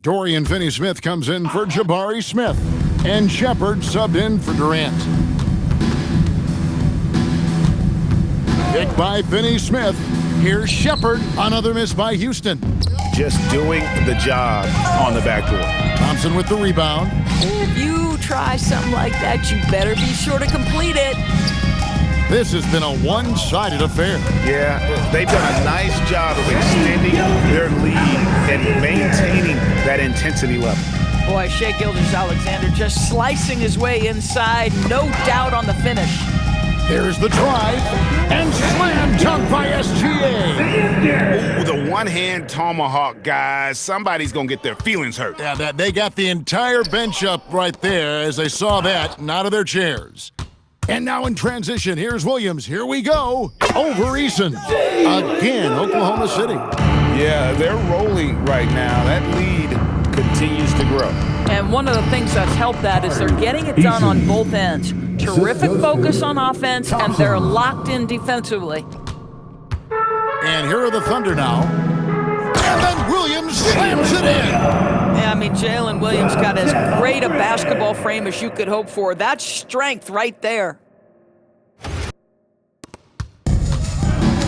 Dorian Finney-Smith comes in for Jabari Smith, and Shepard subbed in for Durant. Pick by Finney-Smith. Here's Shepard. Another miss by Houston. Just doing the job on the backboard. Thompson with the rebound. If you try something like that, you better be sure to complete it. This has been a one-sided affair. Yeah, they've done a nice job of extending their lead and maintaining that intensity level. Boy, Shai Gilgeous-Alexander just slicing his way inside. No doubt on the finish. There's the drive, and slam dunk by SGA. Ooh, the one-hand tomahawk, guys. Somebody's going to get their feelings hurt. Yeah, they got the entire bench up right there as they saw that and out of their chairs. And now in transition, here's Williams. Here we go. Over Eason. Again, Oklahoma City. Yeah, they're rolling right now. That lead continues to grow. And one of the things that's helped that is they're getting it done on both ends. Terrific focus on offense, and they're locked in defensively. And here are the Thunder now. And then Williams slams it in. Yeah, I mean, Jalen Williams got as great a basketball frame as you could hope for. That's strength right there.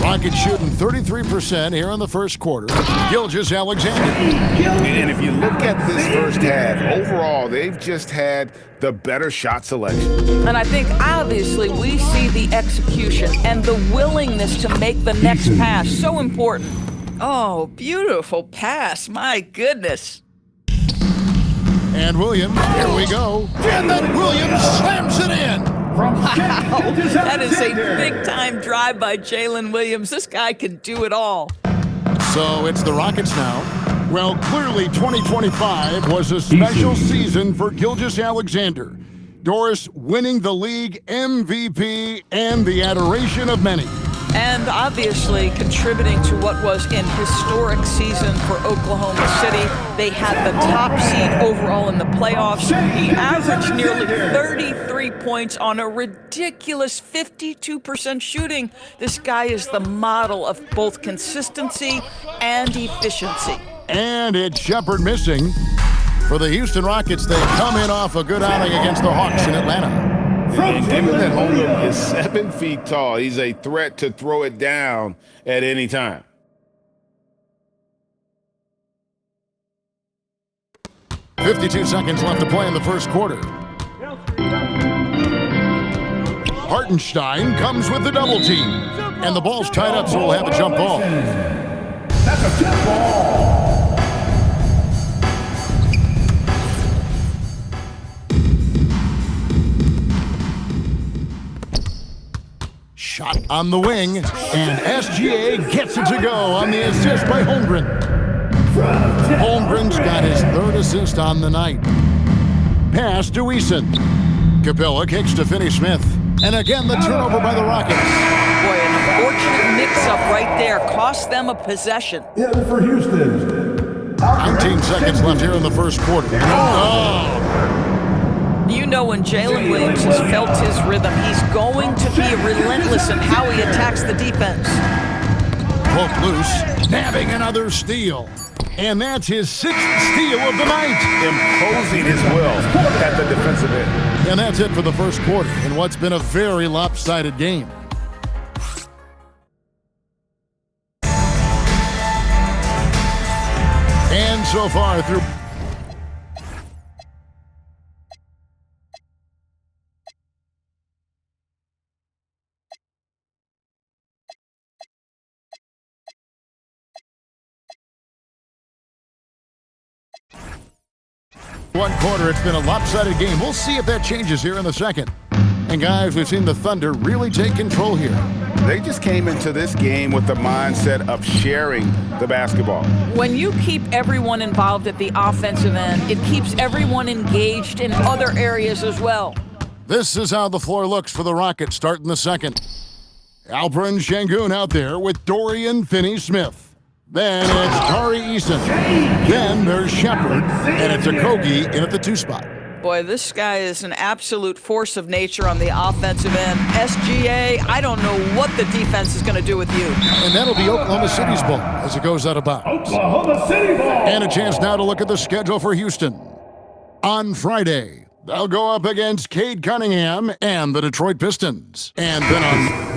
Rockets shooting 33% here in the first quarter. Gilgeous-Alexander. And if you look at this first half, overall, they've just had the better shot selection. And I think, obviously, we see the execution and the willingness to make the next pass. So important. Oh, beautiful pass. My goodness. And Williams, here we go. And then Williams slams it in. Wow, that is a big-time drive by Jalen Williams. This guy can do it all. So it's the Rockets now. Well, clearly 2025 was a special season for Gilgeous-Alexander. Doris winning the league MVP and the adoration of many. And obviously contributing to what was an historic season for Oklahoma City. They had the top seed overall in the playoffs. He averaged nearly 33 points on a ridiculous 52% shooting. This guy is the model of both consistency and efficiency. And it's Shepard missing. For the Houston Rockets, they come in off a good outing against the Hawks in Atlanta. And given that Holmgren is 7 feet tall, he's a threat to throw it down at any time. .52 seconds left to play in the first quarter. Hartenstein comes with the double team. And the ball's tied up, so we'll have a jump ball. That's a jump ball. Shot on the wing, and SGA gets it to go on the assist by Holmgren. Holmgren's got his third assist on the night. Pass to Eason. Capella kicks to Finney-Smith. And again, the turnover by the Rockets. Boy, an unfortunate mix-up right there. Cost them a possession. Yeah, for Houston. 19 seconds left here in the first quarter. Oh! You know, when Jalen Williams has felt his rhythm, he's going to be relentless in how he attacks the defense. Poke loose, nabbing another steal. And that's his 6th steal of the night. Imposing his will at the defensive end. And that's it for the first quarter in what's been a very lopsided game. And so far through... one quarter, it's been a lopsided game. We'll see if that changes here in the second. And guys, we've seen the Thunder really take control here. They just came into this game with the mindset of sharing the basketball. When you keep everyone involved at the offensive end, it keeps everyone engaged in other areas as well. This is how the floor looks for the Rockets starting the second. Alperen Sengun out there with Dorian Finney-Smith. Then it's Tari Eason. Then there's Shepard, and it's Okogie in at the 2 spot. Boy, this guy is an absolute force of nature on the offensive end. SGA, I don't know what the defense is going to do with you. And that'll be Oklahoma City's ball as it goes out of bounds. Oklahoma City ball. And a chance now to look at the schedule for Houston. On Friday, they'll go up against Cade Cunningham and the Detroit Pistons. And then on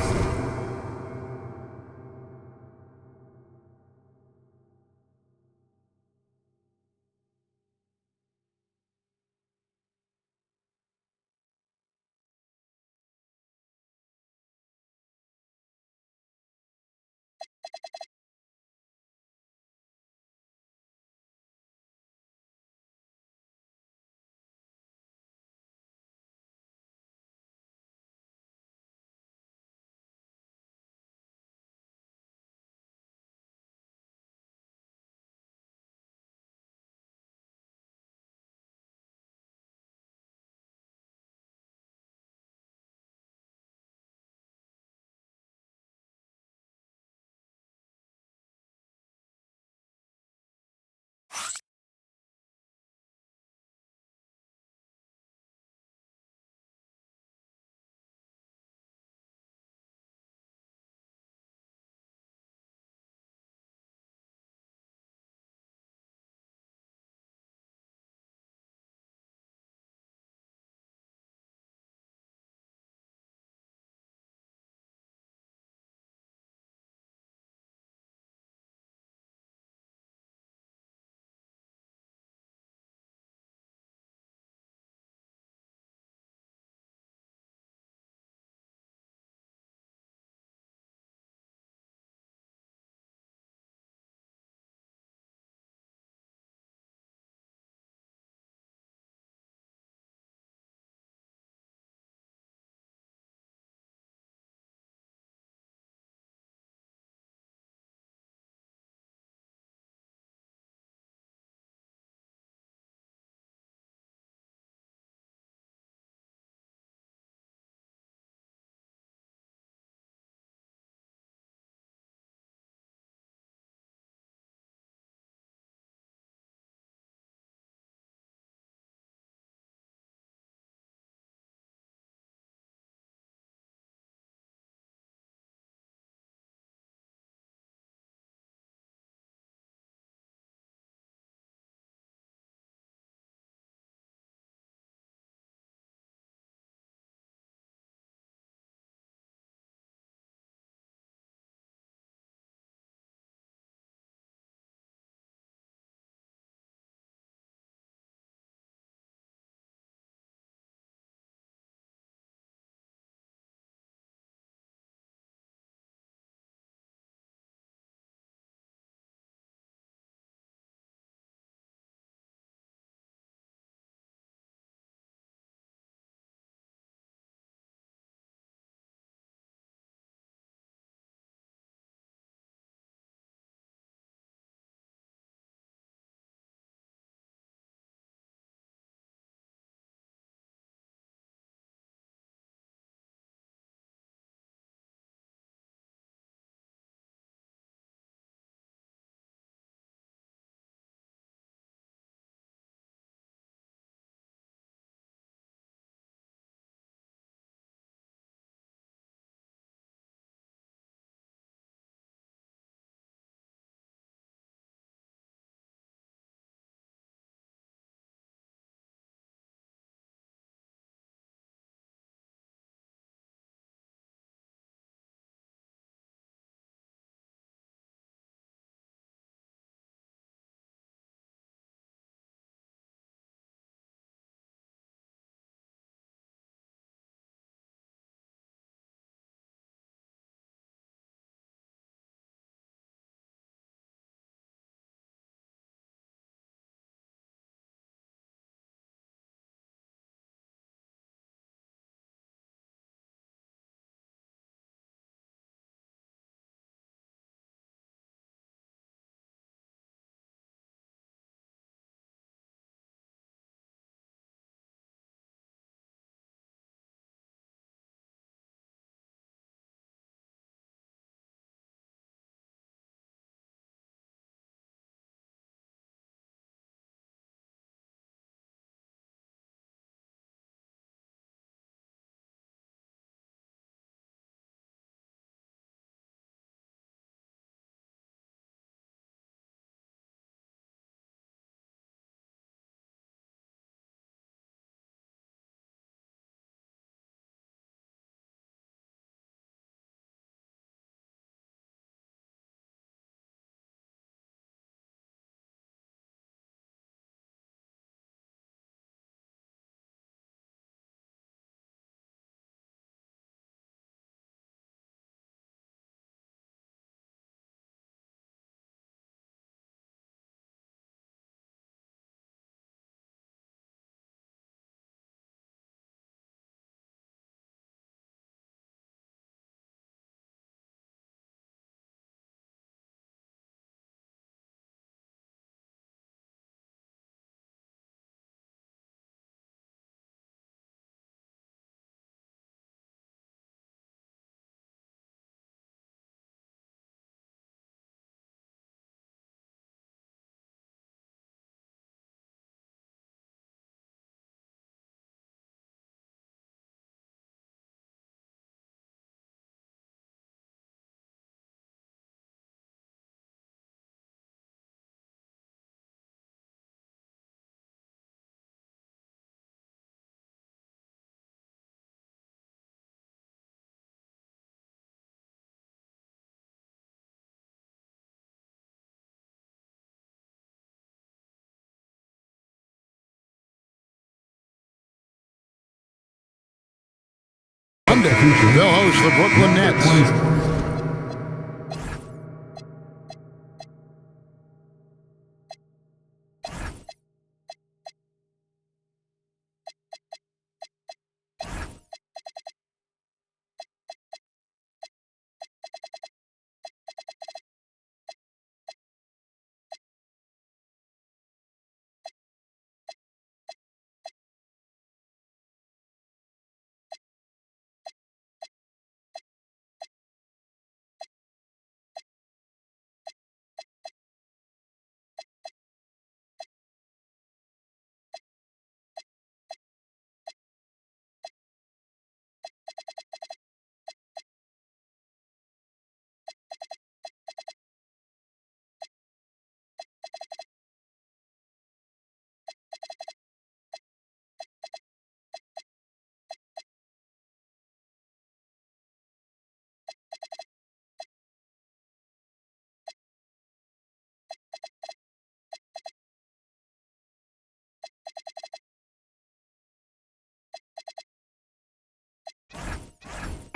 Sunday. They'll host the Brooklyn Nets.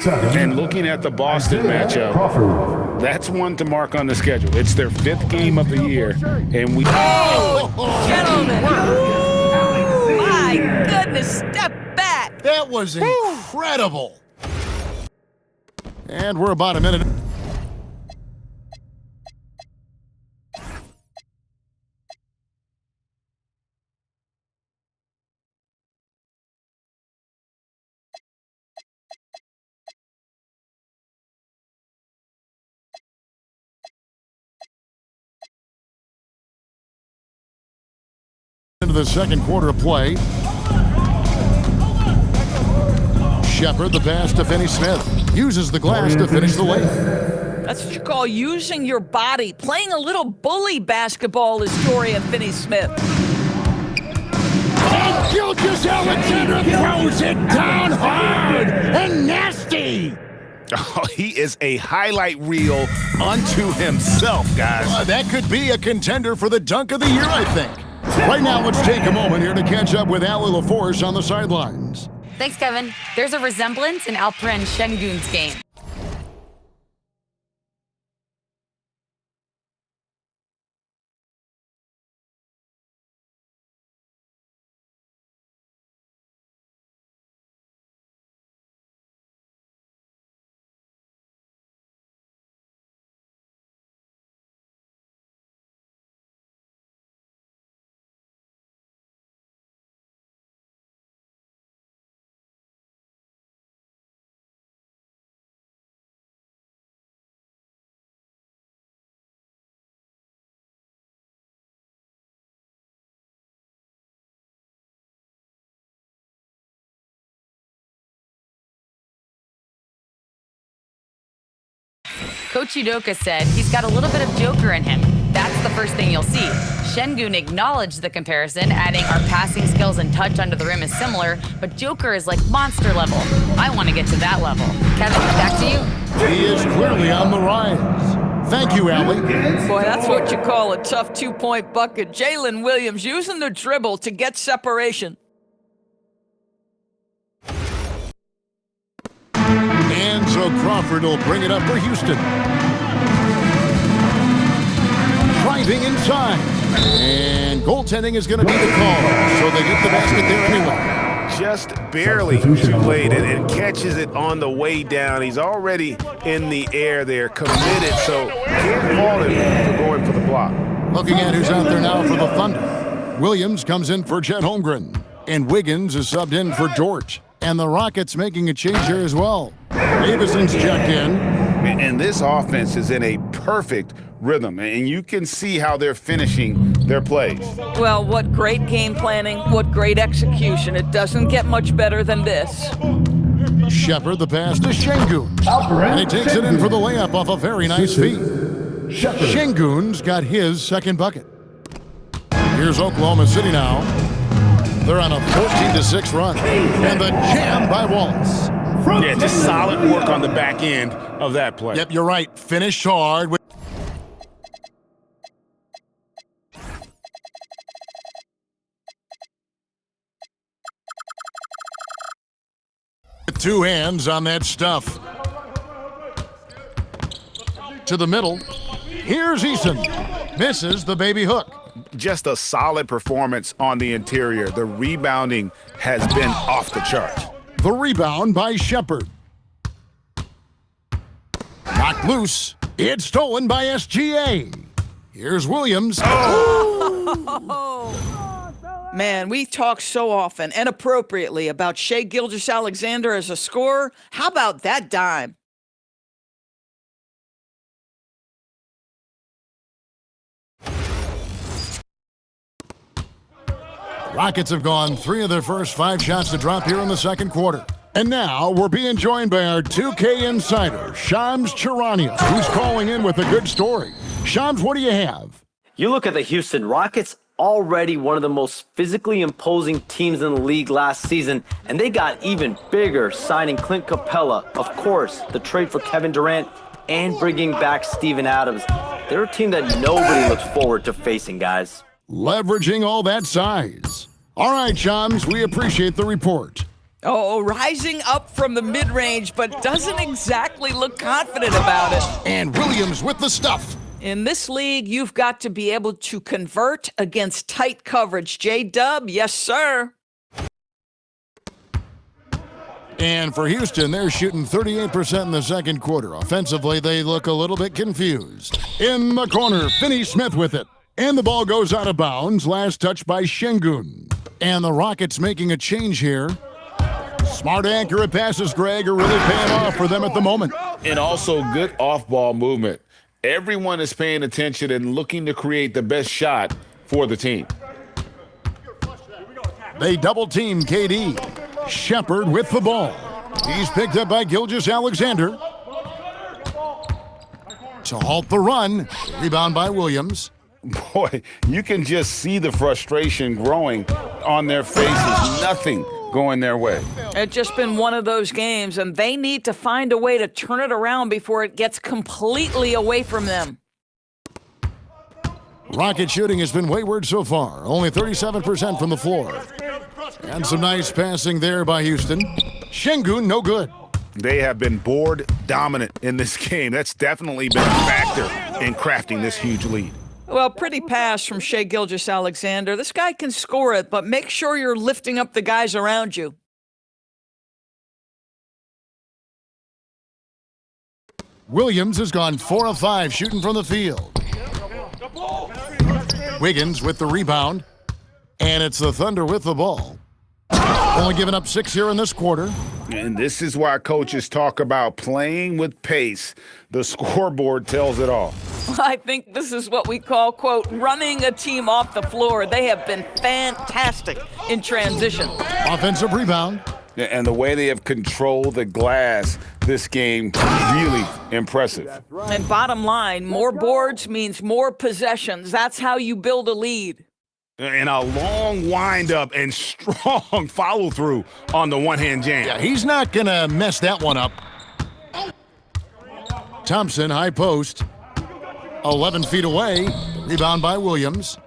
And looking at the Boston matchup, that's one to mark on the schedule. It's their 5th game of the year, and we. Oh, gentlemen! Ooh, my goodness! Step back. That was incredible. And we're about a minute. Into the second quarter of play. Shepard, the pass to Finney Smith. Uses the glass to finish the lane. That's what you call using your body. Playing a little bully basketball is Dorian Finney-Smith. And Gilgeous Alexander throws it down hard and nasty. Oh, he is a highlight reel unto himself, guys. That could be a contender for the dunk of the year, I think. Right now, let's take a moment here to catch up with Ali LaForce on the sidelines. Thanks, Kevin. There's a resemblance in Alperen Şengün's game. Coach Udoka said he's got a little bit of Joker in him. That's the first thing you'll see. Şengün acknowledged the comparison, adding our passing skills and touch under the rim is similar, but Joker is like monster level. I want to get to that level. Kevin, back to you. He is clearly on the rise. Thank you, Ali. Boy, that's what you call a tough two-point bucket. Jalen Williams using the dribble to get separation. And so Crawford will bring it up for Houston. Driving inside. And goaltending is going to be the call. So they get the basket there anyway. Just barely too late and catches it on the way down. He's already in the air there, committed, so can't fault him for going for the block. Looking at who's out there now for the Thunder. Williams comes in for Chet Holmgren. And Wiggins is subbed in for George. And the Rockets making a change here as well. Davison's checked in. And this offense is in a perfect rhythm, and you can see how they're finishing their plays. Well, what great game planning, what great execution. It doesn't get much better than this. Shepard, the pass to Şengün. And he takes it in for the layup off a very nice feed. Şengün's got his second bucket. Here's Oklahoma City now. They're on a 14-6 run. And the jam by Wallace. Yeah, just solid work on the back end of that play. Yep, you're right. Finished hard. Two hands on that stuff. To the middle. Here's Eason. Misses the baby hook. Just a solid performance on the interior. The rebounding has been off the charts. The rebound by Shepard. Knocked loose. It's stolen by SGA. Here's Williams. Man, we talk so often and appropriately about Shai Gilgeous-Alexander as a scorer. How about that dime? Rockets have gone 3 of their first 5 shots to drop here in the second quarter. And now we're being joined by our 2K insider, Shams Charania, who's calling in with a good story. Shams, what do you have? You look at the Houston Rockets, already one of the most physically imposing teams in the league last season, and they got even bigger signing Clint Capella, of course, the trade for Kevin Durant, and bringing back Steven Adams. They're a team that nobody looks forward to facing, guys. Leveraging all that size. All right, Shams, we appreciate the report. Oh, rising up from the mid-range, but doesn't exactly look confident about it. And Williams with the stuff. In this league, you've got to be able to convert against tight coverage. J-Dub, yes, sir. And for Houston, they're shooting 38% in the second quarter. Offensively, they look a little bit confused. In the corner, Finney-Smith with it. And the ball goes out of bounds. Last touch by Şengün. And the Rockets making a change here. Smart, accurate passes, Greg, are really paying off for them at the moment. And also good off-ball movement. Everyone is paying attention and looking to create the best shot for the team. They double-team KD. Shepard with the ball. He's picked up by Gilgeous-Alexander. To halt the run. Rebound by Williams. Boy, you can just see the frustration growing on their faces. Nothing going their way. It's just been one of those games, and they need to find a way to turn it around before it gets completely away from them. Rocket shooting has been wayward so far, only 37% from the floor. And some nice passing there by Houston. Şengün, no good. They have been board dominant in this game. That's definitely been a factor in crafting this huge lead. Well, pretty pass from Shai Gilgeous-Alexander. This guy can score it, but make sure you're lifting up the guys around you. Williams has gone 4 of 5 shooting from the field. Wiggins with the rebound. And it's the Thunder with the ball. Only giving up 6 here in this quarter. And this is why coaches talk about playing with pace. The scoreboard tells it all. I think this is what we call, quote, running a team off the floor. They have been fantastic in transition. Offensive rebound. And the way they have controlled the glass this game, really impressive. And bottom line, more boards means more possessions. That's how you build a lead. And a long windup and strong follow-through on the one-hand jam. Yeah, he's not going to mess that one up. Thompson, high post. 11 feet away. Rebound by Williams.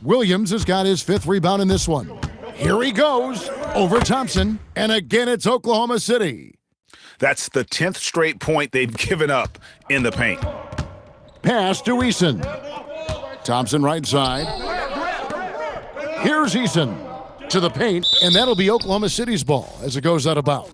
Williams has got his 5th rebound in this one. Here he goes over Thompson. And again, it's Oklahoma City. That's the 10th straight point they've given up in the paint. Pass to Eason. Thompson right side. Here's Eason to the paint, and that'll be Oklahoma City's ball as it goes out of bounds.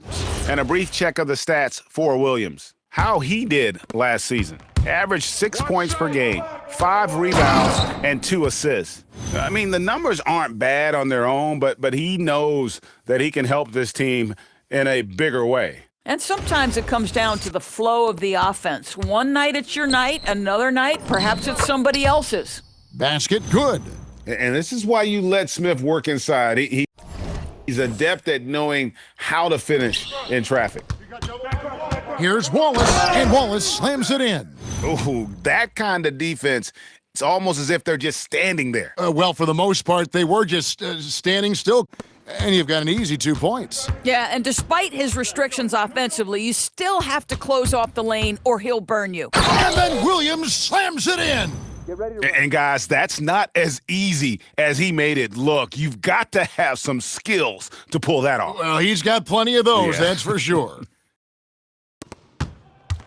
And a brief check of the stats for Williams. How he did last season. Averaged 6 points per game, 5 rebounds, and 2 assists. I mean, the numbers aren't bad on their own, but he knows that he can help this team in a bigger way. And sometimes it comes down to the flow of the offense. One night it's your night, another night perhaps it's somebody else's. Basket good. And this is why you let Smith work inside. He's adept at knowing how to finish in traffic. Here's Wallace, and Wallace slams it in. Ooh, that kind of defense, it's almost as if they're just standing there. Well, for the most part, they were just standing still. And you've got an easy 2 points. Yeah, and despite his restrictions offensively, you still have to close off the lane or he'll burn you. And then Williams slams it in. And guys, that's not as easy as he made it look. You've got to have some skills to pull that off. Well, he's got plenty of those, Yeah. that's for sure.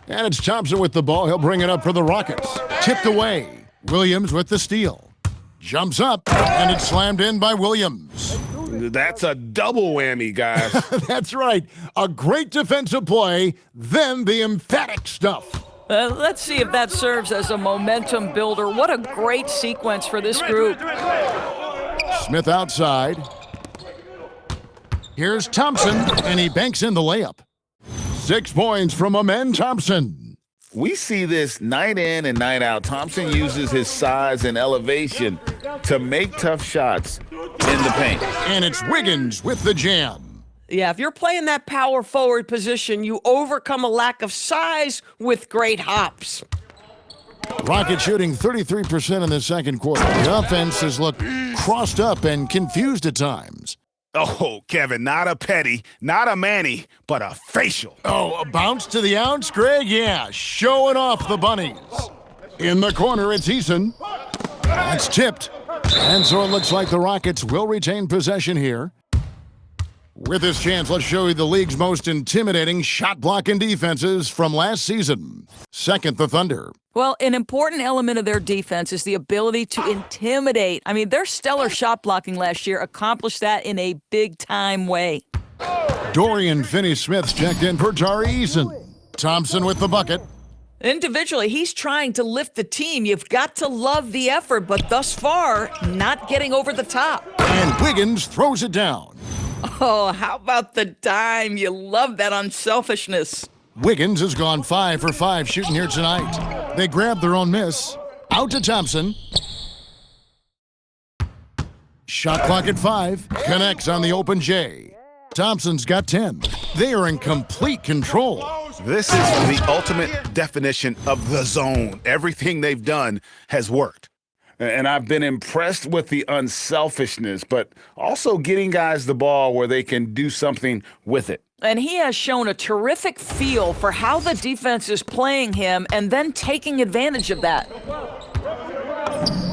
And it's Thompson with the ball. He'll bring it up for the Rockets. Tipped away. Williams with the steal. Jumps up, and it's slammed in by Williams. That's a double whammy, guys. That's right. A great defensive play, then the emphatic stuff. Let's see if that serves as a momentum builder. What a great sequence for this group. Smith outside. Here's Thompson, and he banks in the layup. 6 points from Amen Thompson. We see this night in and night out. Thompson uses his size and elevation to make tough shots in the paint. And it's Wiggins with the jam. Yeah, if you're playing that power forward position, you overcome a lack of size with great hops. Rocket shooting 33% in the second quarter. The offense has looked crossed up and confused at times. Oh, Kevin, not a petty, not a Manny, but a facial. Oh, a bounce to the ounce, Greg? Yeah, showing off the bunnies. In the corner, it's Eason. It's tipped. And so it looks like the Rockets will retain possession here. With this chance, let's show you the league's most intimidating shot-blocking defenses from last season. Second, the Thunder. Well, an important element of their defense is the ability to intimidate. I mean, their stellar shot blocking last year accomplished that in a big-time way. Dorian Finney-Smith's checked in for Tari Eason. Thompson with the bucket. Individually, he's trying to lift the team. You've got to love the effort, but thus far, not getting over the top. And Wiggins throws it down. Oh, how about the dime? You love that unselfishness. Wiggins has gone 5 for 5 shooting here tonight. They grab their own miss. Out to Thompson. Shot clock at 5. Connects on the open J. Thompson's got 10. They are in complete control. This is the ultimate definition of the zone. Everything they've done has worked. And I've been impressed with the unselfishness, but also getting guys the ball where they can do something with it. And he has shown a terrific feel for how the defense is playing him and then taking advantage of that.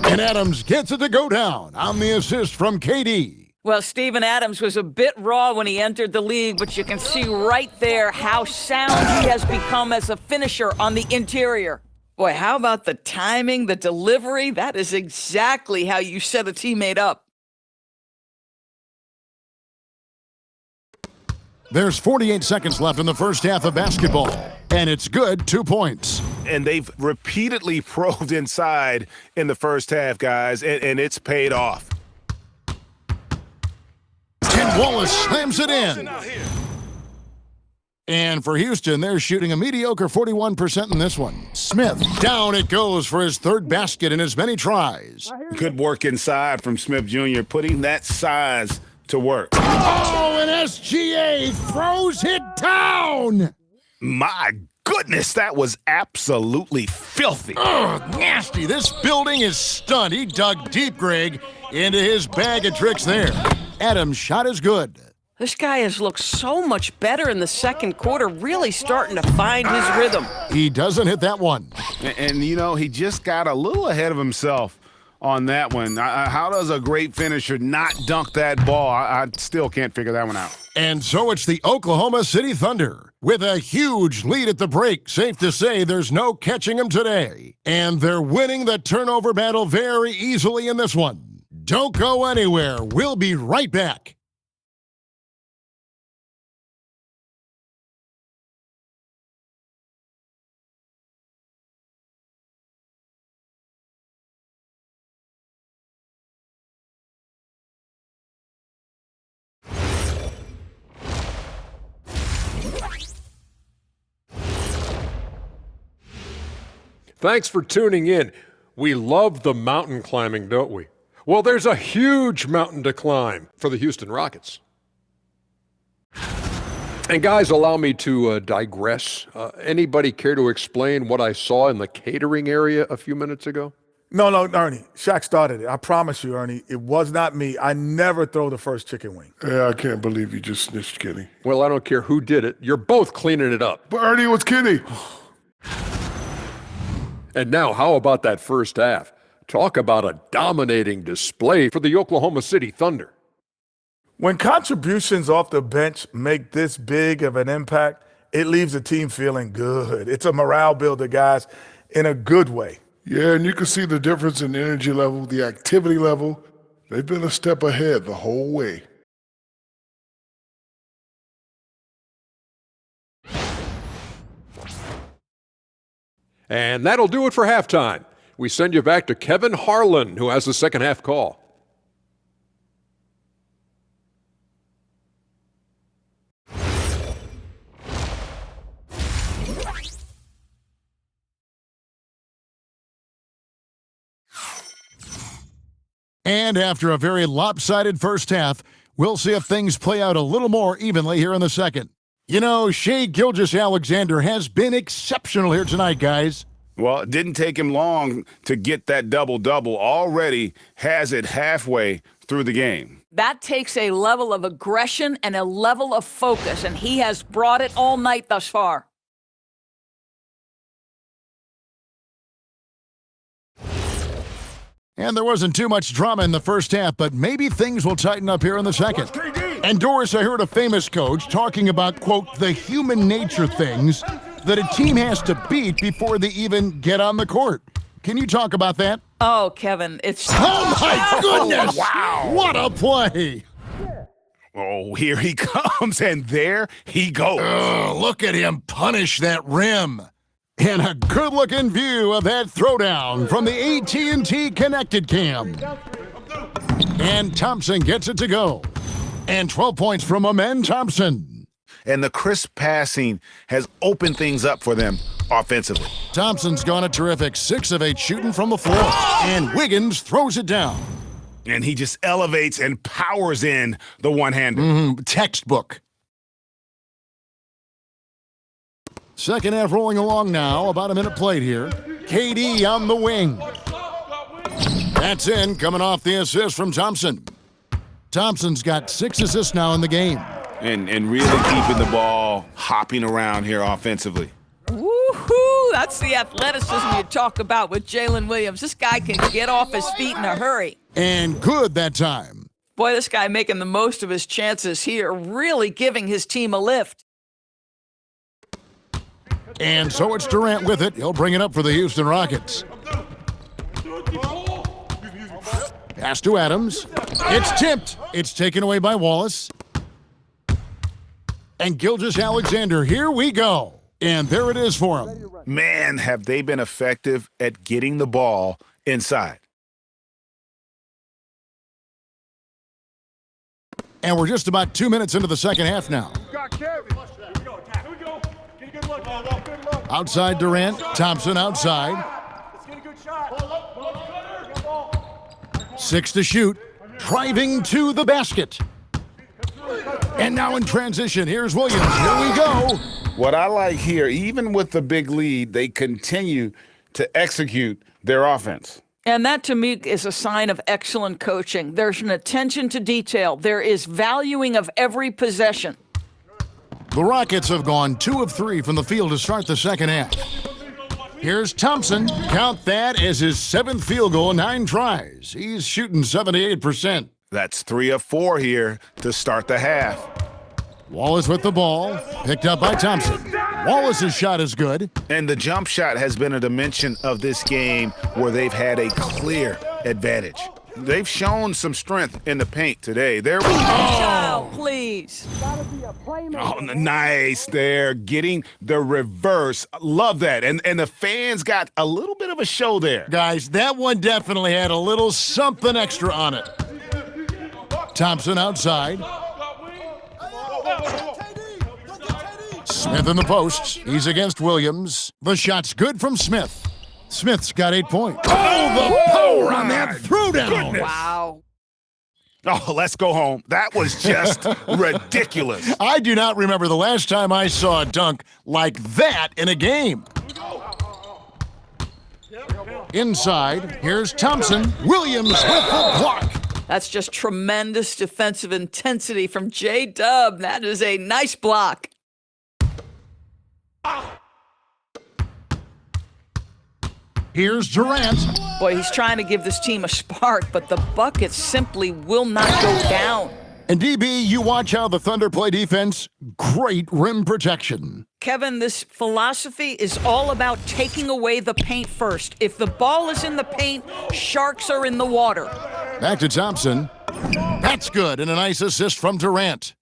And Adams gets it to go down on the assist from KD. Well, Steven Adams was a bit raw when he entered the league, but you can see right there how sound he has become as a finisher on the interior. Boy, how about the timing, the delivery? That is exactly how you set a teammate up. There's 48 seconds left in the first half of basketball, and it's good, 2 points. And they've repeatedly probed inside in the first half, guys, and it's paid off. Tim Wallace slams it in. And for Houston, they're shooting a mediocre 41% in this one. Smith, down it goes for his third basket in as many tries. Good work inside from Smith Jr., putting that size to work. Oh, and SGA throws it down! My goodness, that was absolutely filthy. Ugh, nasty. This building is stunned. He dug deep, Greg, into his bag of tricks there. Adams' shot is good. This guy has looked so much better in the second quarter, really starting to find his rhythm. He doesn't hit that one. And you know, he just got a little ahead of himself on that one. How does a great finisher not dunk that ball? I still can't figure that one out. And so it's the Oklahoma City Thunder with a huge lead at the break. Safe to say there's no catching them today. And they're winning the turnover battle very easily in this one. Don't go anywhere. We'll be right back. Thanks for tuning in. We love the mountain climbing, don't we? Well, there's a huge mountain to climb for the Houston Rockets. And guys, allow me to digress. Anybody care to explain what I saw in the catering area a few minutes ago? No, Ernie. Shaq started it. I promise you, Ernie, it was not me. I never throw the first chicken wing. Yeah, I can't believe you just snitched Kenny. Well, I don't care who did it. You're both cleaning it up. But Ernie, it was Kenny. And now, how about that first half? Talk about a dominating display for the Oklahoma City Thunder. When contributions off the bench make this big of an impact, it leaves the team feeling good. It's a morale builder, guys, in a good way. Yeah, and you can see the difference in energy level, the activity level. They've been a step ahead the whole way. And that'll do it for halftime. We send you back to Kevin Harlan, who has the second half call. And after a very lopsided first half, we'll see if things play out a little more evenly here in the second. You know, Shai Gilgeous-Alexander has been exceptional here tonight, guys. Well, it didn't take him long to get that double-double. Already has it halfway through the game. That takes a level of aggression and a level of focus, and he has brought it all night thus far. And there wasn't too much drama in the first half, but maybe things will tighten up here in the second. And Doris, I heard a famous coach talking about, quote, the human nature things that a team has to beat before they even get on the court. Can you talk about that? Oh, Kevin, it's... Oh, my goodness! Wow! What a play! Oh, here he comes, and there he goes. Look at him punish that rim. And a good-looking view of that throwdown from the AT&T Connected Cam. And Thompson gets it to go. And 12 points from Amen Thompson. And the crisp passing has opened things up for them offensively. Thompson's gone a terrific 6 of 8 shooting from the floor. And Wiggins throws it down. And he just elevates and powers in the one-hander. Textbook. Second half rolling along now, about a minute played here. KD on the wing. That's in, coming off the assist from Thompson. Thompson's got 6 assists now in the game. And really keeping the ball hopping around here offensively. Woohoo! That's the athleticism you talk about with Jalen Williams. This guy can get off his feet in a hurry. And good that time. Boy, this guy making the most of his chances here, really giving his team a lift. And so it's Durant with it. He'll bring it up for the Houston Rockets. Pass to Adams. It's tipped. It's taken away by Wallace. And Gilgeous-Alexander, here we go. And there it is for him. Man, have they been effective at getting the ball inside. And we're just about 2 minutes into the second half now. Outside Durant, Thompson outside. 6 to shoot, driving to the basket. And now in transition, here's Williams. Here we go. What I like here, even with the big lead, they continue to execute their offense. And that, to me, is a sign of excellent coaching. There's an attention to detail. There is valuing of every possession. The Rockets have gone 2 of 3 from the field to start the second half. Here's Thompson. Count that as his 7th field goal in 9 tries. He's shooting 78%. That's 3 of 4 here to start the half. Wallace with the ball, picked up by Thompson. Wallace's shot is good. And the jump shot has been a dimension of this game where they've had a clear advantage. They've shown some strength in the paint today. There we go. Oh, please. Oh, nice there. Getting the reverse. Love that. And the fans got a little bit of a show there. Guys, that one definitely had a little something extra on it. Thompson outside. Smith in the post. He's against Williams. The shot's good from Smith. Smith's got 8 points. Oh, the power on that throwdown. Wow. Oh, let's go home. That was just ridiculous. I do not remember the last time I saw a dunk like that in a game. Inside, here's Thompson. Williams with the block. That's just tremendous defensive intensity from J-Dub. That is a nice block. Here's Durant. Boy, he's trying to give this team a spark, but the buckets simply will not go down. And DB, you watch how the Thunder play defense. Great rim protection. Kevin, this philosophy is all about taking away the paint first. If the ball is in the paint, Sharks are in the water. Back to Thompson. That's good, and a nice assist from Durant.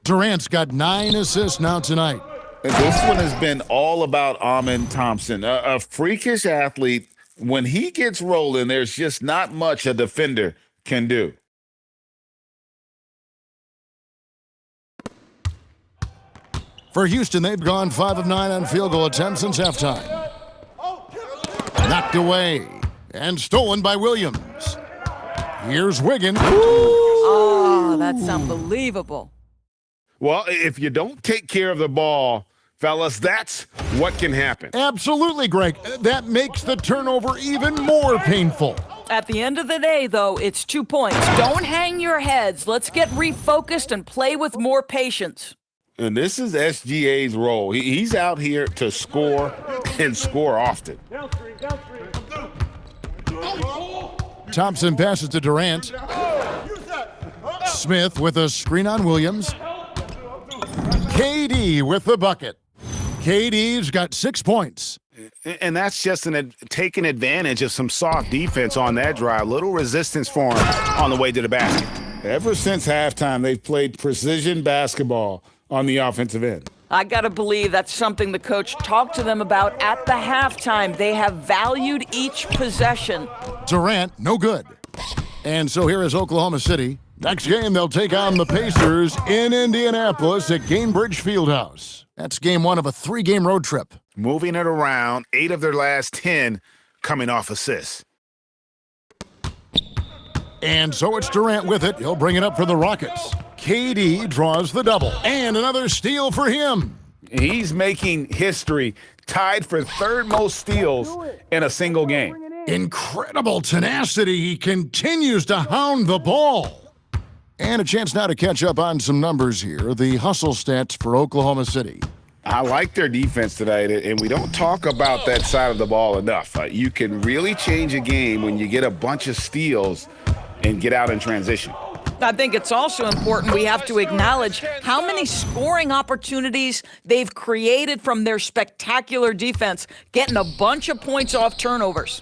Durant's got 9 assists now tonight. This one has been all about Amen Thompson, a freakish athlete. When he gets rolling, there's just not much a defender can do. For Houston, they've gone 5 of 9 on field goal attempts since halftime. Knocked away and stolen by Williams. Here's Wiggins. Oh, that's unbelievable. Well, if you don't take care of the ball, fellas, that's what can happen. Absolutely, Greg. That makes the turnover even more painful. At the end of the day, though, it's 2 points. Don't hang your heads. Let's get refocused and play with more patience. And this is SGA's role. He's out here to score and score often. Thompson passes to Durant. Smith with a screen on Williams. KD with the bucket. KD's got 6 points. And that's just taking advantage of some soft defense on that drive. Little resistance for him on the way to the basket. Ever since halftime, they've played precision basketball on the offensive end. I got to believe that's something the coach talked to them about at the halftime. They have valued each possession. Durant, no good. And so here is Oklahoma City. Next game, they'll take on the Pacers in Indianapolis at Gainbridge Fieldhouse. That's game 1 of a 3-game road trip. Moving it around, 8 of their last 10 coming off assists. And so it's Durant with it. He'll bring it up for the Rockets. KD draws the double. And another steal for him. He's making history, tied for 3rd most steals in a single game. Incredible tenacity. He continues to hound the ball. And a chance now to catch up on some numbers here. The hustle stats for Oklahoma City. I like their defense tonight, and we don't talk about that side of the ball enough. You can really change a game when you get a bunch of steals and get out in transition. I think it's also important we have to acknowledge how many scoring opportunities they've created from their spectacular defense, getting a bunch of points off turnovers.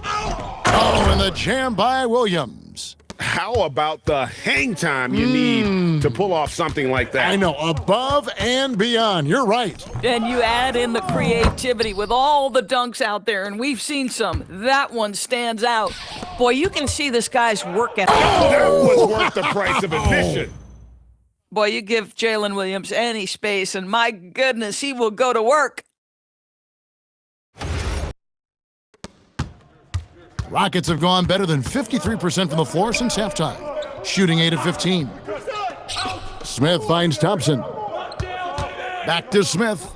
Oh, and the jam by Williams. How about the hang time you need to pull off something like that? I know, above and beyond. You're right. And you add in the creativity with all the dunks out there, and we've seen some. That one stands out. Boy, you can see this guy's work ethic. That was worth the price of admission. Boy, you give Jalen Williams any space, and my goodness, he will go to work. Rockets have gone better than 53% from the floor since halftime, shooting 8 of 15. Smith finds Thompson. Back to Smith.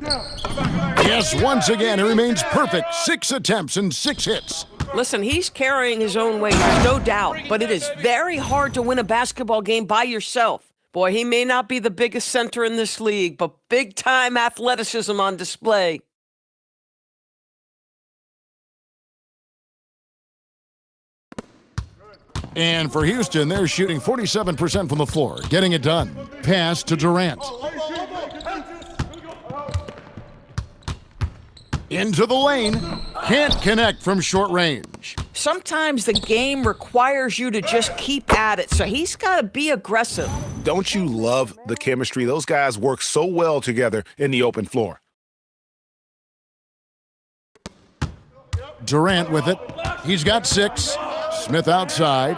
Yes, once again, he remains perfect. 6 attempts and 6 hits. Listen, he's carrying his own weight, there's no doubt, but it is very hard to win a basketball game by yourself. Boy, he may not be the biggest center in this league, but big-time athleticism on display. And for Houston, they're shooting 47% from the floor, getting it done. Pass to Durant. Into the lane. Can't connect from short range. Sometimes the game requires you to just keep at it, so he's got to be aggressive. Don't you love the chemistry? Those guys work so well together in the open floor. Durant with it. He's got 6. Smith outside.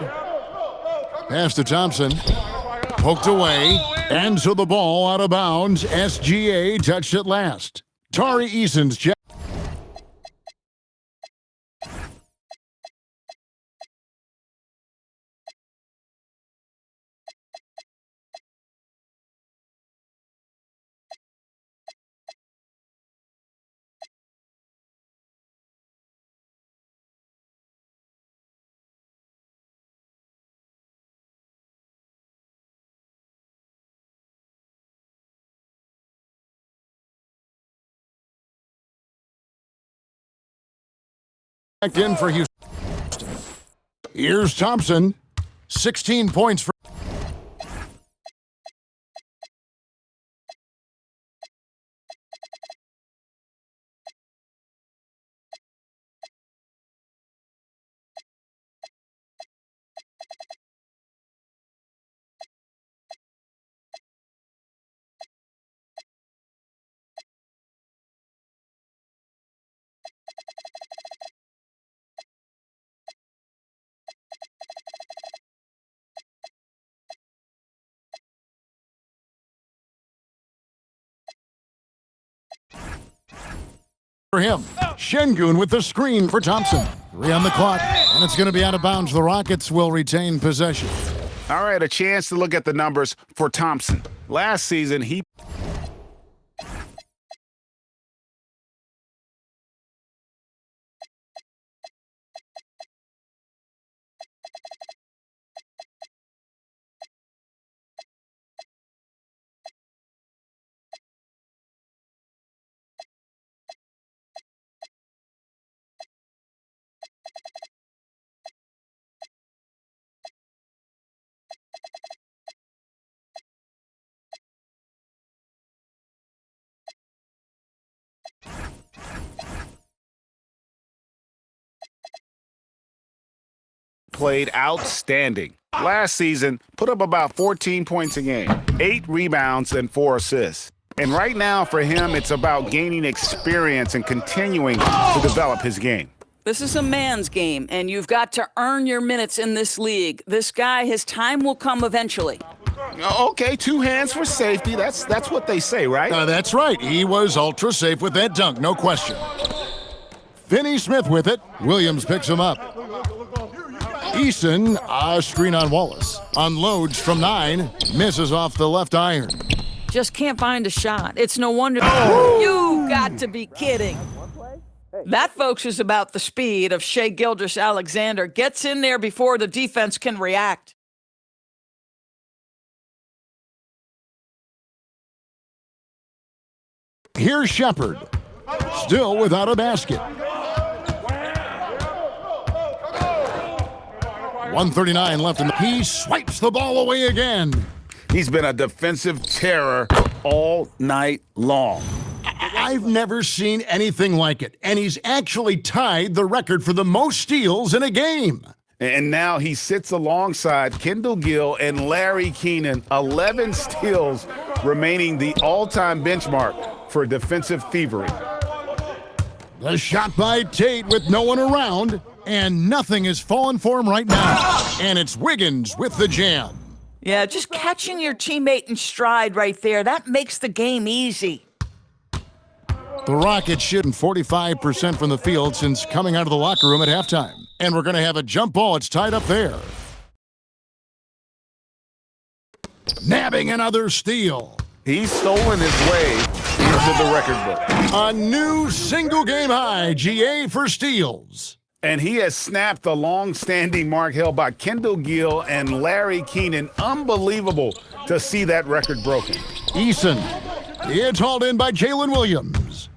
Pass to Thompson. Poked away. And so the ball out of bounds. SGA touched it last. Tari Eason's check. Back in for Houston. Here's Thompson. 16 points for. For him, Şengün with the screen for Thompson. 3 on the clock, and it's going to be out of bounds. The Rockets will retain possession. All right, a chance to look at the numbers for Thompson. Last season, he played outstanding. Last season, put up about 14 points a game, 8 rebounds, and 4 assists. And right now for him, it's about gaining experience and continuing to develop his game. This is a man's game, and you've got to earn your minutes in this league. This guy, his time will come eventually. Okay, 2 hands for safety. That's what they say, right? That's right. He was ultra safe with that dunk, no question. Finney Smith with it. Williams picks him up. Eason, a screen on Wallace. Unloads from 9, misses off the left iron. Just can't find a shot. It's no wonder. You've got to be kidding. That, folks, is about the speed of Shai Gilgeous-Alexander. Gets in there before the defense can react. Here's Shepherd, still without a basket. 1:39 left, and he swipes the ball away again. He's been a defensive terror all night long. I've never seen anything like it, and he's actually tied the record for the most steals in a game. And now he sits alongside Kendall Gill and Larry Kenon, 11 steals, remaining the all-time benchmark for defensive thievery. The shot by Tate with no one around, and nothing is falling for him right now. And it's Wiggins with the jam. Yeah, just catching your teammate in stride right there, that makes the game easy. The Rockets shooting 45% from the field since coming out of the locker room at halftime. And we're going to have a jump ball. It's tied up there. Nabbing another steal. He's stolen his way into the record book. A new single-game high, GA for steals. And he has snapped the long-standing mark held by Kendall Gill and Larry Kenon. Unbelievable to see that record broken. Eason. It's hauled in by Jalen Williams.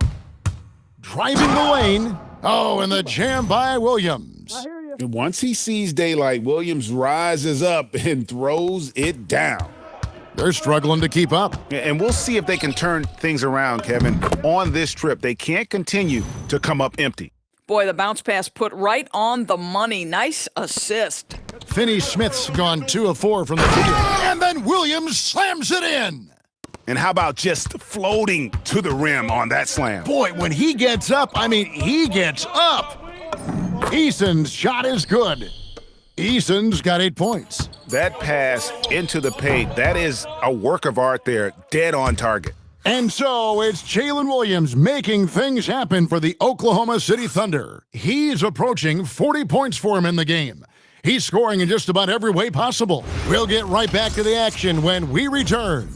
Driving the lane. Oh, and the jam by Williams. Once he sees daylight, Williams rises up and throws it down. They're struggling to keep up. And we'll see if they can turn things around, Kevin, on this trip. They can't continue to come up empty. Boy, the bounce pass put right on the money. Nice assist. Finney Smith's gone 2 of 4 from the field. And then Williams slams it in. And how about just floating to the rim on that slam? Boy, when he gets up, he gets up. Eason's shot is good. Eason's got 8 points. That pass into the paint, that is a work of art there, dead on target. And so it's Jalen Williams making things happen for the Oklahoma City Thunder. He's approaching 40 points for him in the game. He's scoring in just about every way possible. We'll get right back to the action when we return.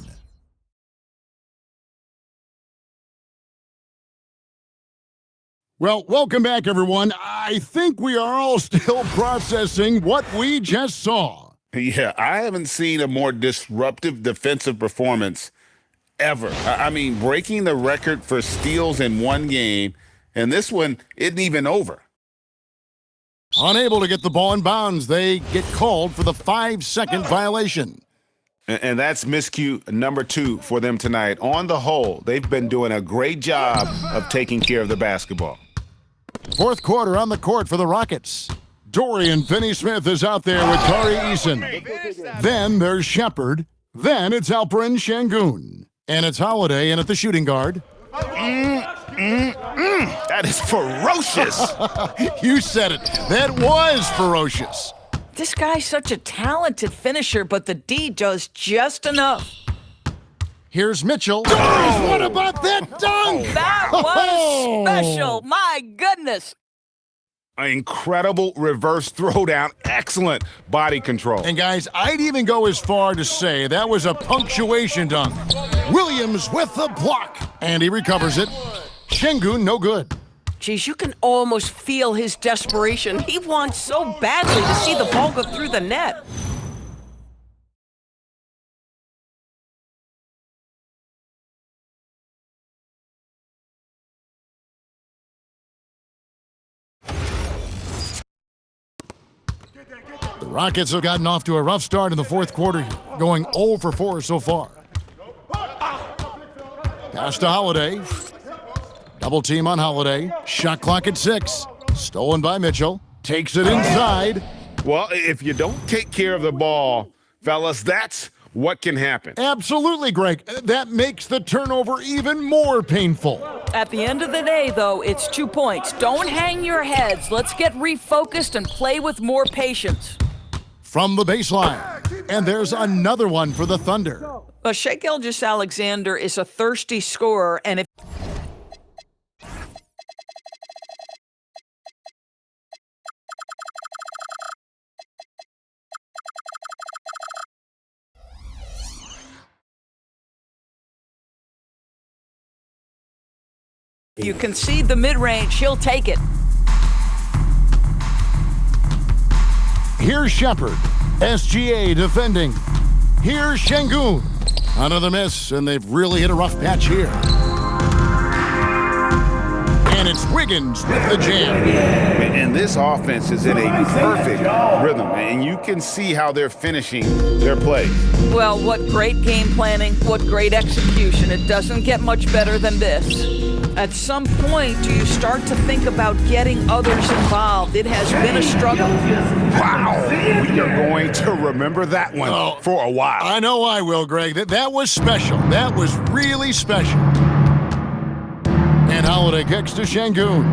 Well, welcome back, everyone. I think we are all still processing what we just saw. Yeah, I haven't seen a more disruptive defensive performance ever. I mean, breaking the record for steals in one game, and this one isn't even over. Unable to get the ball in bounds, they get called for the 5-second violation. And that's miscue number 2 for them tonight. On the whole, they've been doing a great job of taking care of the basketball. Fourth quarter on the court for the Rockets. Dorian Finney-Smith is out there with Tari Eason. Then there's Shepard. Then it's Alperen Şengün. And it's Holiday in at the shooting guard. That is ferocious. You said it. That was ferocious. This guy's such a talented finisher, but the D does just enough. Here's Mitchell. Oh, what about that dunk? That was special. My goodness. An incredible reverse throwdown. Excellent body control. And guys, I'd even go as far to say that was a punctuation dunk. Williams with the block. And he recovers it. Şengün, no good. Geez, you can almost feel his desperation. He wants so badly to see the ball go through the net. The Rockets have gotten off to a rough start in the fourth quarter, going 0 for 4 so far. Pass to Holiday. Double team on Holiday. Shot clock at 6. Stolen by Mitchell. Takes it inside. Well, if you don't take care of the ball, fellas, that's what can happen. Absolutely, Greg. That makes the turnover even more painful. At the end of the day, though, it's 2 points. Don't hang your heads. Let's get refocused and play with more patience. From the baseline. And there's another one for the Thunder. Shai Gilgeous-Alexander is a thirsty scorer, and if you concede the mid-range, he'll take it. Here's Shepard. SGA defending. Here's Şengün. Another miss, and they've really hit a rough patch here. And it's Wiggins with the jam. And this offense is in a perfect rhythm, and you can see how they're finishing their play. Well, what great game planning, what great execution. It doesn't get much better than this. At some point, do you start to think about getting others involved? It has been a struggle. Wow! We are going to remember that one for a while. I know I will, Greg. That was special. That was really special. And Holiday kicks to Şengün.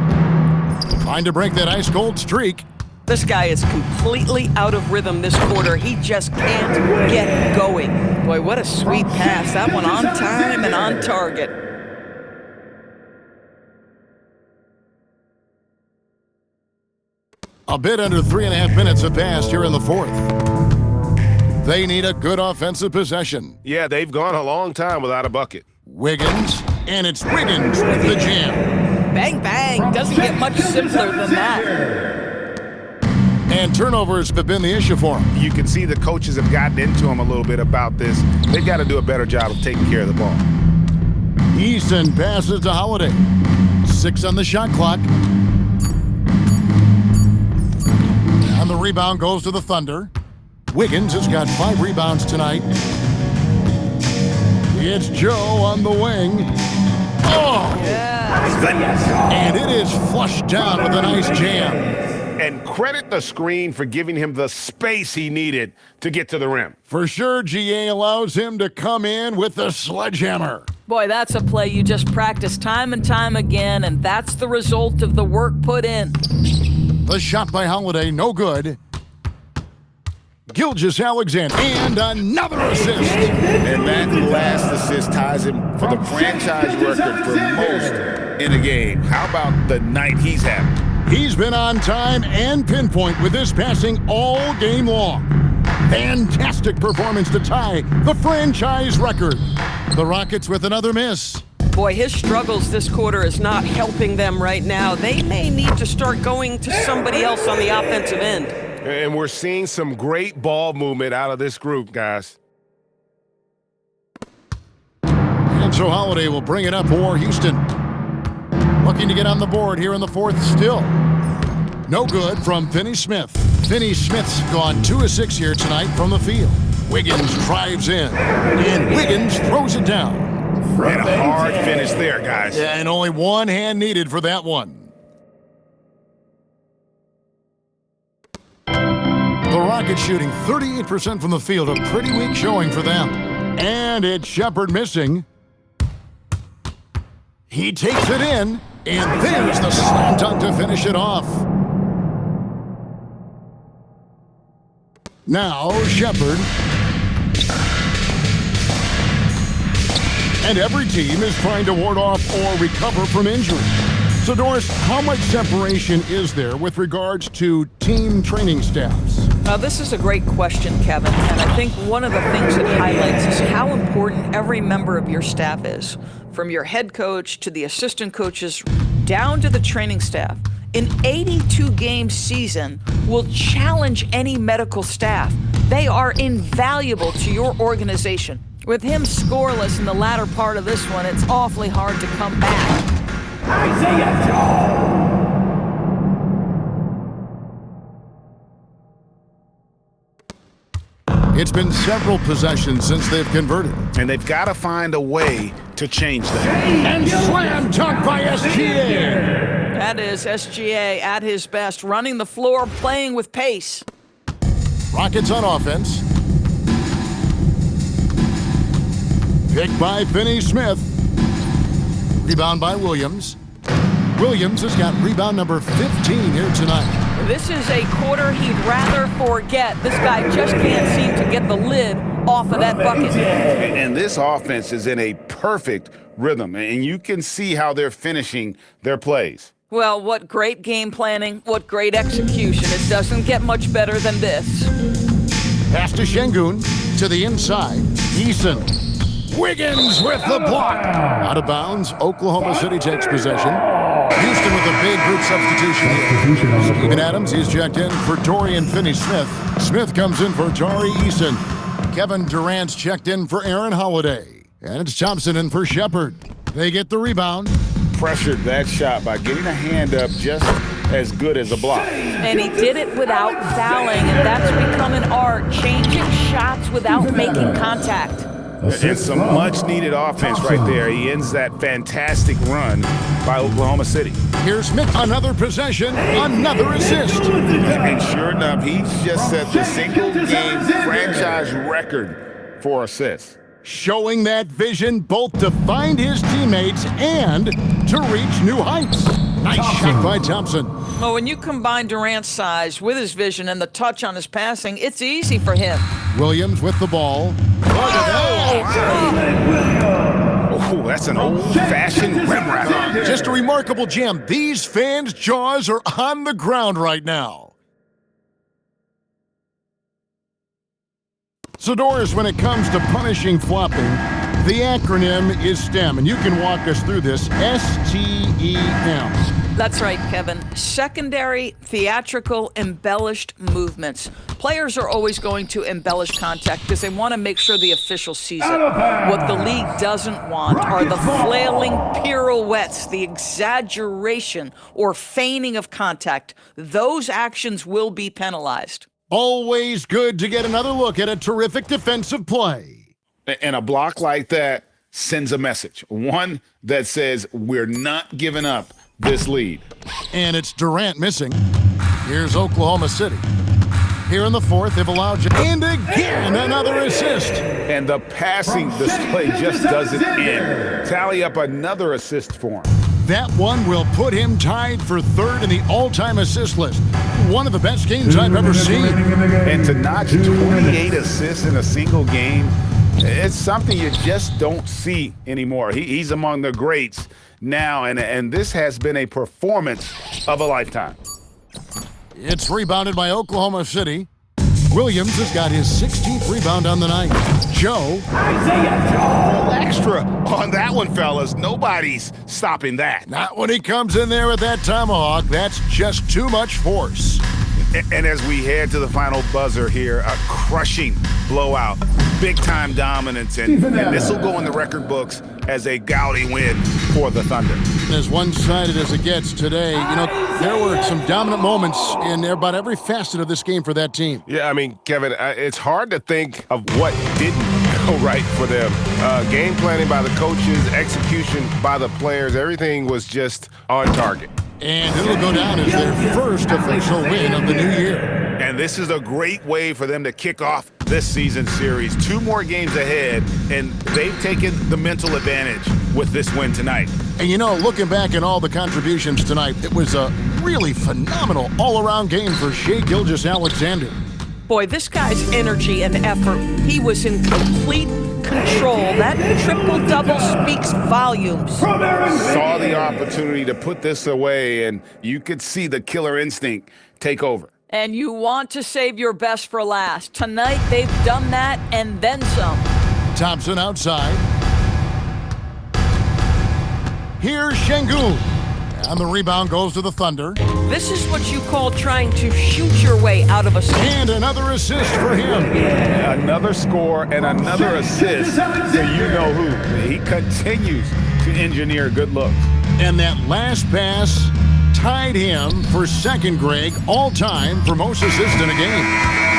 Trying to break that ice-cold streak. This guy is completely out of rhythm this quarter. He just can't get going. Boy, what a sweet pass. That one on time and on target. A bit under 3.5 minutes have passed here in the fourth. They need a good offensive possession. Yeah, they've gone a long time without a bucket. Wiggins, and it's Wiggins with the jam. Bang, bang. Doesn't get much simpler than that. And turnovers have been the issue for him. You can see the coaches have gotten into him a little bit about this. They've got to do a better job of taking care of the ball. Easton passes to Holiday. 6 on the shot clock. And the rebound goes to the Thunder. Wiggins has got 5 rebounds tonight. It's Joe on the wing. Oh! Yes. And it is flushed down with a nice jam. And credit the screen for giving him the space he needed to get to the rim. For sure, GA allows him to come in with the sledgehammer. Boy, that's a play you just practice time and time again, and that's the result of the work put in. The shot by Holiday, no good. Gilgeous-Alexander, and another assist. And that last assist ties him for the franchise record for most in a game. How about the night he's having? He's been on time and pinpoint with his passing all game long. Fantastic performance to tie the franchise record. The Rockets with another miss. Boy, his struggles this quarter is not helping them right now. They may need to start going to somebody else on the offensive end. And we're seeing some great ball movement out of this group, guys. And so Holiday will bring it up for Houston. Looking to get on the board here in the fourth still. No good from Finney Smith. Finney Smith's gone 2 of 6 here tonight from the field. Wiggins drives in, and Wiggins throws it down. And a hard finish there, guys. Yeah, and only one hand needed for that one. The Rockets shooting 38% from the field, a pretty weak showing for them. And it's Shepherd missing. He takes it in, and there's the slam dunk to finish it off. Now Shepherd. And every team is trying to ward off or recover from injury. So, Doris, how much separation is there with regards to team training staffs? Now, this is a great question, Kevin, and I think one of the things it highlights is how important every member of your staff is, from your head coach to the assistant coaches down to the training staff. An 82-game season will challenge any medical staff. They are invaluable to your organization. With him scoreless in the latter part of this one, it's awfully hard to come back. Isaiah Joe! It's been several possessions since they've converted. And they've got to find a way to change that. And slam dunk by SGA. That is SGA at his best, running the floor, playing with pace. Rockets on offense. Picked by Finney Smith. Rebound by Williams. Williams has got rebound number 15 here tonight. This is a quarter he'd rather forget. This guy just can't seem to get the lid off of that bucket. And this offense is in a perfect rhythm, and you can see how they're finishing their plays. Well, what great game planning, what great execution. It doesn't get much better than this. Pass to Şengün, to the inside. Eason. Wiggins with the block. Out of bounds, Oklahoma City takes possession. Houston with a big group substitution. Steven Adams, he's checked in for Dorian Finney-Smith. Smith comes in for Tari Eason. Kevin Durant's checked in for Aaron Holiday. And it's Thompson in for Shepherd. They get the rebound. Pressured that shot by getting a hand up just as good as a block. And he did it without fouling, and that's become an art, changing shots without making contact. And some much-needed offense right there. He ends that fantastic run by Oklahoma City. Here's Smith, another possession, another assist. And sure enough, he's just set the single-game franchise record for assists. Showing that vision both to find his teammates and to reach new heights. Nice shot by Thompson. Well, when you combine Durant's size with his vision and the touch on his passing, it's easy for him. Williams with the ball. Look at that. Oh, that's an old-fashioned rim wrap. Just a remarkable jam. These fans' jaws are on the ground right now. So, Doris, when it comes to punishing flopping, the acronym is STEM, and you can walk us through this. STEM. That's right, Kevin. Secondary, theatrical, embellished movements. Players are always going to embellish contact because they want to make sure the official sees it. What the league doesn't want are the flailing pirouettes, the exaggeration or feigning of contact. Those actions will be penalized. Always good to get another look at a terrific defensive play. And a block like that sends a message. One that says we're not giving up this lead. And it's Durant missing. Here's Oklahoma City. Here in the fourth, they've allowed and again another assist. And the passing display just doesn't end. Tally up another assist for him. That one will put him tied for third in the all-time assist list. One of the best games I've ever seen. And to notch 28 assists in a single game, it's something you just don't see anymore. He's among the greats now, and this has been a performance of a lifetime. It's rebounded by Oklahoma City. Williams has got his 16th rebound on the night. Joe. Isaiah Joe. Extra on that one, fellas. Nobody's stopping that. Not when he comes in there with that tomahawk. That's just too much force. And as we head to the final buzzer here, a crushing blowout, big-time dominance, and this will go in the record books as a gaudy win for the Thunder. As one-sided as it gets today, there were some dominant moments in about every facet of this game for that team. Yeah, I mean, Kevin, it's hard to think of what didn't go right for them. Game planning by the coaches, execution by the players, everything was just on target. And it'll go down as their first official win of the new year. And this is a great way for them to kick off this season series. 2 more games ahead, and they've taken the mental advantage with this win tonight. And looking back at all the contributions tonight, it was a really phenomenal all-around game for Shai Gilgeous-Alexander. Boy, this guy's energy and effort, he was in complete control. That triple-double speaks volumes. Saw the opportunity to put this away, and you could see the killer instinct take over. And you want to save your best for last. Tonight, they've done that and then some. Thompson outside. Here's Şengün. And the rebound goes to the Thunder. This is what you call trying to shoot your way out of a... And another assist for him. Yeah, another score and another assist for you-know-who. He continues to engineer good looks. And that last pass tied him for second, Greg, all-time for most assists in a game.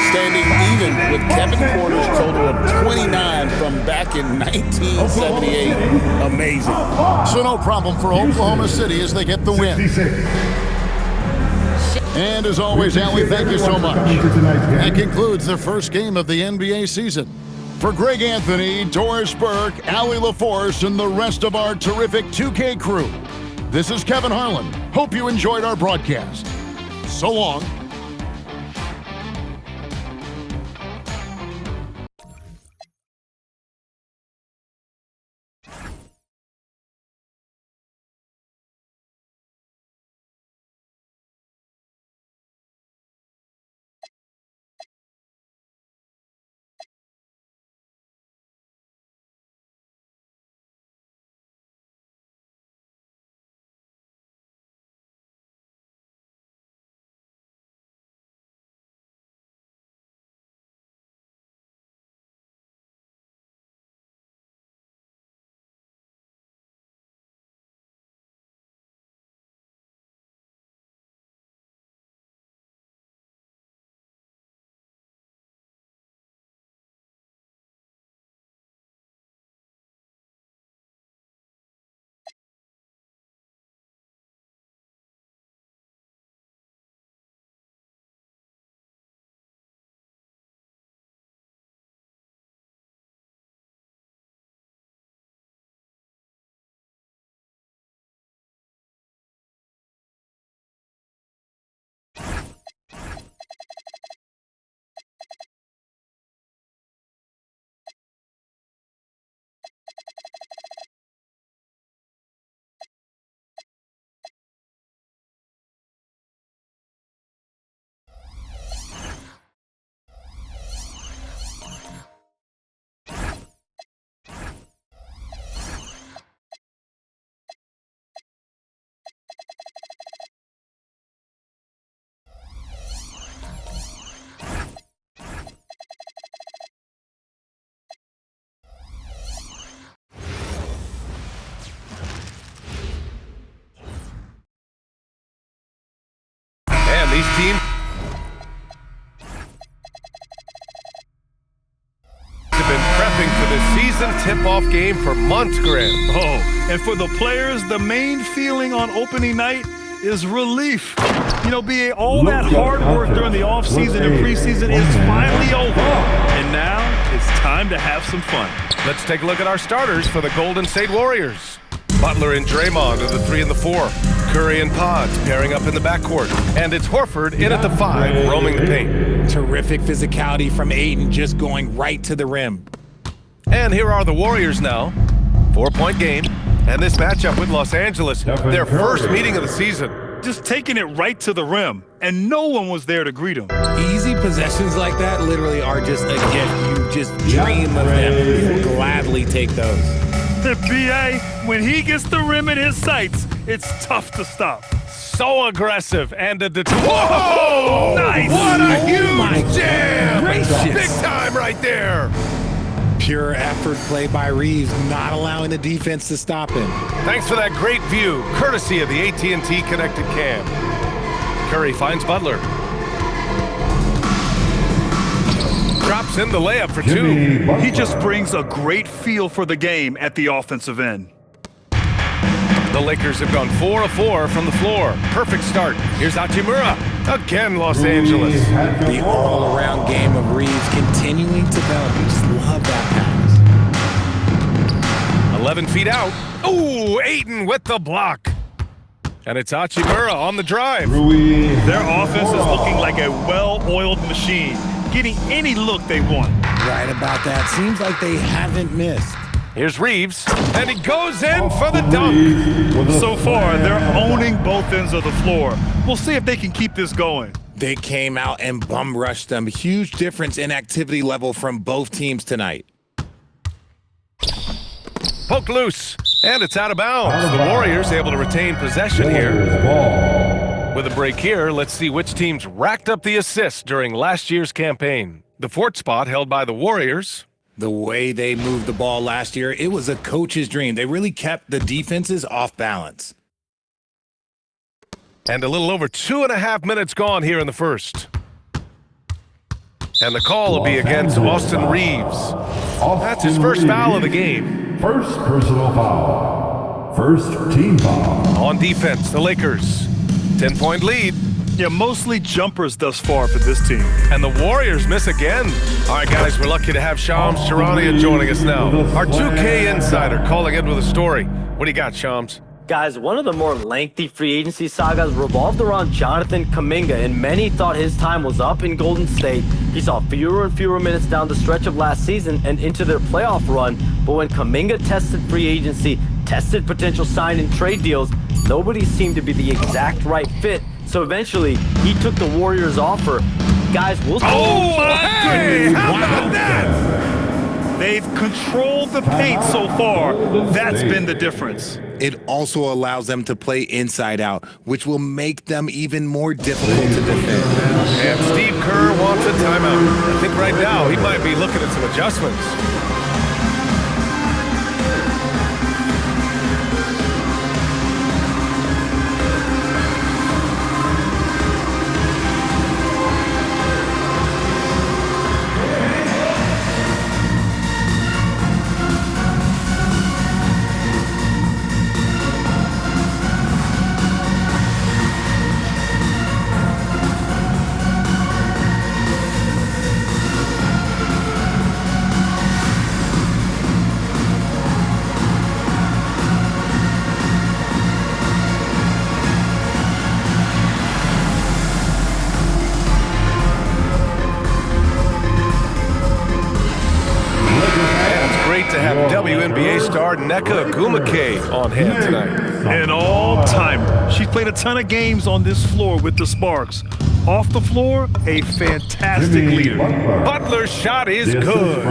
Standing even with Kevin Porter's total of 29 from back in 1978. Amazing. So no problem for Oklahoma City as they get the win. And as always, Allie, thank you so much. That concludes the first game of the NBA season. For Greg Anthony, Doris Burke, Allie LaForce, and the rest of our terrific 2K crew, this is Kevin Harlan. Hope you enjoyed our broadcast. So long. These teams have been prepping for the season tip-off game for months, Grant. Oh, and for the players, the main feeling on opening night is relief. BA, all that hard work during the offseason and preseason is finally over. And now it's time to have some fun. Let's take a look at our starters for the Golden State Warriors. Butler and Draymond are the 3 and the 4. Curry and Pods pairing up in the backcourt. And it's Horford in at the 5, roaming the paint. Terrific physicality from Ayton, just going right to the rim. And here are the Warriors now. 4-point game. And this matchup with Los Angeles, their first meeting of the season. Just taking it right to the rim, and no one was there to greet him. Easy possessions like that literally are just a gift. You just dream of them. You will gladly take those. The BA, when he gets the rim in his sights, it's tough to stop. So aggressive, and a Whoa! Nice! What a huge jam! Big time right there! Pure effort play by Reeves, not allowing the defense to stop him. Thanks for that great view, courtesy of the AT&T Connected Cam. Curry finds Butler. Drops in the layup for two. He just brings a great feel for the game at the offensive end. The Lakers have gone 4 of 4 from the floor. Perfect start. Here's Hachimura. Again, Los Angeles. The all-around game of Reeves continuing to develop. You just love that pass. 11 feet out. Ooh, Ayton with the block. And it's Hachimura on the drive. Their offense is looking like a well-oiled machine, getting any look they want. Right about that. Seems like they haven't missed. Here's Reeves, and he goes in for the dunk. So far, they're owning both ends of the floor. We'll see if they can keep this going. They came out and bum rushed them. Huge difference in activity level from both teams tonight. Poked loose, and it's out of bounds. The Warriors able to retain possession here. With a break here, let's see which teams racked up the assists during last year's campaign. The fourth spot held by the Warriors. The way they moved the ball last year, it was a coach's dream. They really kept the defenses off balance. And a little over 2.5 minutes gone here in the first. And the call will be against Austin Reeves. That's his first foul of the game. First personal foul. First team foul. On defense, the Lakers. 10-point lead. Yeah, mostly jumpers thus far for this team. And the Warriors miss again. All right, guys, we're lucky to have Shams Charania joining us now. Our 2K insider calling in with a story. What do you got, Shams? Guys, one of the more lengthy free agency sagas revolved around Jonathan Kuminga, and many thought his time was up in Golden State. He saw fewer and fewer minutes down the stretch of last season and into their playoff run. But when Kuminga tested free agency, tested potential sign and trade deals, nobody seemed to be the exact right fit. So eventually, he took the Warriors' offer. Guys, we'll see. Hey, how about that? They've controlled the paint so far. That's been the difference. It also allows them to play inside out, which will make them even more difficult to defend. And Steve Kerr wants a timeout. I think right now he might be looking at some adjustments. WNBA star Nneka Ogwumike on hand tonight. An all-timer. She's played a ton of games on this floor with the Sparks. Off the floor, a fantastic leader. Butler's shot is good.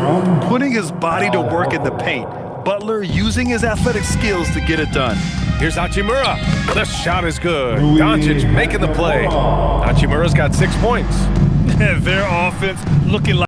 Putting his body to work in the paint. Butler using his athletic skills to get it done. Here's Hachimura. The shot is good. Doncic making the play. Hachimura's got 6 points. Their offense looking like